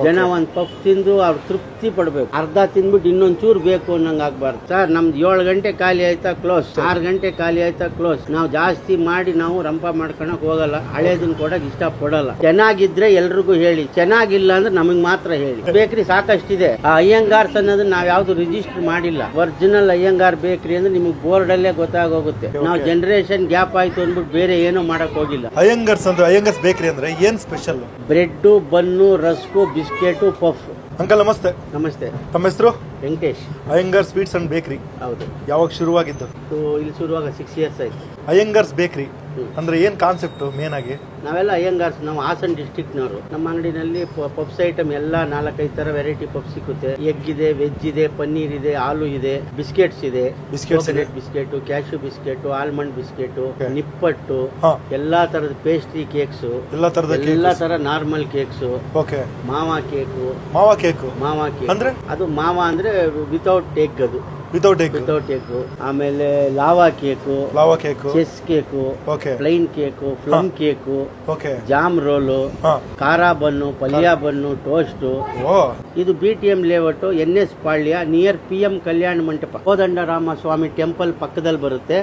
ಜನ ಒಂದ್ ಪಫ್ ತಿಂದು ಅವ್ರು ತೃಪ್ತಿ ಪಡ್ಬೇಕು. ಅರ್ಧ ತಿಂದ್ಬಿಟ್ಟು ಇನ್ನೊಂಚೂರು ಬೇಕು ಅನ್ನಂಗ್ ಆಗ್ಬಾರ್ದು. ಸರ್ ನಮ್ದು 7 ಗಂಟೆ ಖಾಲಿ ಆಯ್ತಾ ಕ್ಲೋಸ್, 6 ಗಂಟೆ ಖಾಲಿ ಆಯ್ತಾ ಕ್ಲೋಸ್. ನಾವು ಜಾಸ್ತಿ ಮಾಡಿ ನಾವು ರಂಪ ಮಾಡ್ಕೊಳಕ್ ಹೋಗಲ್ಲ, ಹಳೇದನ್ನ ಕೊಡಕ್ ಇಷ್ಟ ಪಡಲ್ಲ. ಚೆನ್ನಾಗಿದ್ರೆ ಎಲ್ರಿಗೂ ಹೇಳಿ, ಚೆನ್ನಾಗಿಲ್ಲ ಅಂದ್ರೆ ನಮಗ್ ಮಾತ್ರ ಹೇಳಿ. ಬೇಕ್ರಿ ಸಾಕಷ್ಟಿದೆ. ಆ ಅಯ್ಯಂಗಾರ್ಸ್ ಅನ್ನೋದನ್ನ ನಾವ್ ಯಾವ್ದು ರಿಜಿಸ್ಟರ್ ಮಾಡಿಲ್ಲ. ಒರಿಜಿನಲ್ ಅಯ್ಯಂಗಾರ್ ಬೇಕ್ರಿ ಅಂದ್ರೆ ನಿಮ್ಗೆ ಬೋರ್ಡ್ ಅಲ್ಲೇ ಗೊತ್ತಾಗೋಗುತ್ತೆ. ನಾವು ಜನರೇಷನ್ ಗ್ಯಾಪ್ ಆಯ್ತು ಅಂದ್ಬಿಟ್ಟು ಬೇರೆ ಏನೂ ಮಾಡಕ್ ಹೋಗಿಲ್ಲ. ಅಯ್ಯಂಗಾರ್ಸ್ ಬೇಕರಿ ಅಂದ್ರೆ ಏನ್ special? Bread, bun, rusk, biscuit, puff. Uncle ನಮಸ್ತೆ. ನಮಸ್ತೆ. ತಮ್ಮ ಹೆಸರು? Venkatesh. Iyengar sweets and bakery ಹೌದು. ಯಾವಾಗ ಶುರುವಾಗಿದ್ದು? ಇಲ್ಲಿ ಶುರುವಾಗ 6 ಇಯರ್ಸ್ ಆಯ್ತು. ಅಯ್ಯಂಗಾರ್ಸ್ ಬೇಕರಿ ಅಂದ್ರೆ ಏನ್ ಕಾನ್ಸೆಪ್ಟ್ ಮೇನ್ ಆಗಿ? ನಾವೆಲ್ಲ ಅಯ್ಯಂಗಾರ್ಸ್, ನಾವು ಹಾಸನ್ ಡಿಸ್ಟ್ರಿಕ್ಟ್ ನವರು. ನಮ್ಮ ಅಂಗಡಿನಲ್ಲಿ ಪಪ್ಸ್ ಐಟಮ್ ಎಲ್ಲ 4-5 ತರ ವೆರೈಟಿ ಪಫ್ ಸಿಗುತ್ತೆ. ಎಗ್ ಇದೆ, ವೆಜ್ ಇದೆ, ಪನ್ನೀರ್ ಇದೆ, ಹಾಲು ಇದೆ, ಬಿಸ್ಕೆಟ್ಸ್ ಇದೆ, coconut biscuit, cashew biscuit, almond biscuit, nippattu, ಎಲ್ಲಾ ತರದ ಪೇಸ್ಟ್ರಿ ಕೇಕ್ಸ್, ಎಲ್ಲಾ ತರ ನಾರ್ಮಲ್ ಕೇಕ್ಸ್, ಮಾವಾ ಕೇಕ್ ಅಂದ್ರೆ ಅದು ಮಾವಾ ಅಂದ್ರೆ ವಿತೌಟ್ ಎಗ್, ಅದು ವಿತೌಟ್ ಎಗ್. ಆಮೇಲೆ lava cake, cheese cake, plain cake, plum cake, jam roll, ಖಾರ ಬನ್ನು, ಪಲ್ಯ ಬನ್ನು, ಟೋಸ್ಟ್. ಇದು BTM layout, NS Palya, near PM ಕಲ್ಯಾಣ ಮಂಟಪ, ಕೋದಂಡರಾಮ ಸ್ವಾಮಿ ಟೆಂಪಲ್ ಪಕ್ಕದಲ್ಲಿ ಬರುತ್ತೆ.